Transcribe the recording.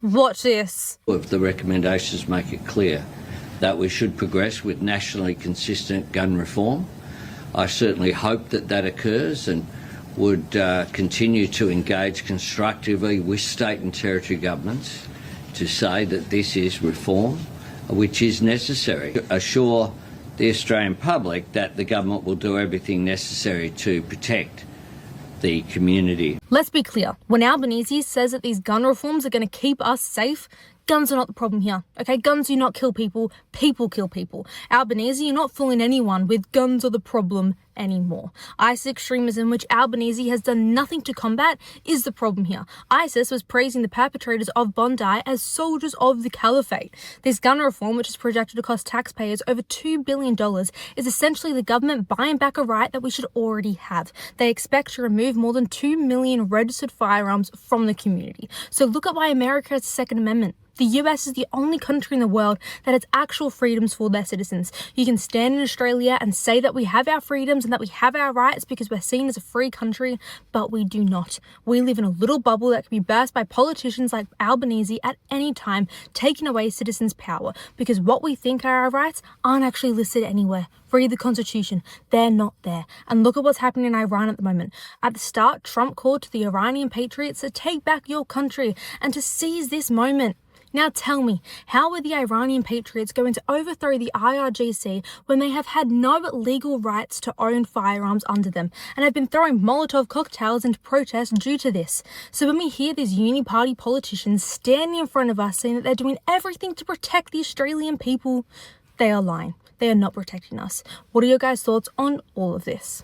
Watch this. If the recommendations make it clear that we should progress with nationally consistent gun reform, I certainly hope that that occurs and would continue to engage constructively with state and territory governments to say that this is reform which is necessary. Assure the Australian public that the government will do everything necessary to protect the community. Let's be clear. When Albanese says that these gun reforms are going to keep us safe, guns are not the problem here, okay? Guns do not kill people, people kill people. Albanese, you're not fooling anyone with guns are the problem anymore. ISIS extremism, which Albanese has done nothing to combat, is the problem here. ISIS was praising the perpetrators of Bondi as soldiers of the caliphate. This gun reform, which is projected to cost taxpayers over $2 billion, is essentially the government buying back a right that we should already have. They expect to remove more than 2 million registered firearms from the community. So look at why America has the Second Amendment. The US is the only country in the world that has actual freedoms for their citizens. You can stand in Australia and say that we have our freedoms and that we have our rights because we're seen as a free country, but we do not. We live in a little bubble that can be burst by politicians like Albanese at any time, taking away citizens' power because what we think are our rights aren't actually listed anywhere. Read the Constitution. They're not there. And look at what's happening in Iran at the moment. At the start, Trump called to the Iranian patriots to take back your country and to seize this moment. Now tell me, how are the Iranian patriots going to overthrow the IRGC when they have had no legal rights to own firearms under them and have been throwing Molotov cocktails into protest due to this? So when we hear these uni-party politicians standing in front of us saying that they're doing everything to protect the Australian people, they are lying. They are not protecting us. What are your guys' thoughts on all of this?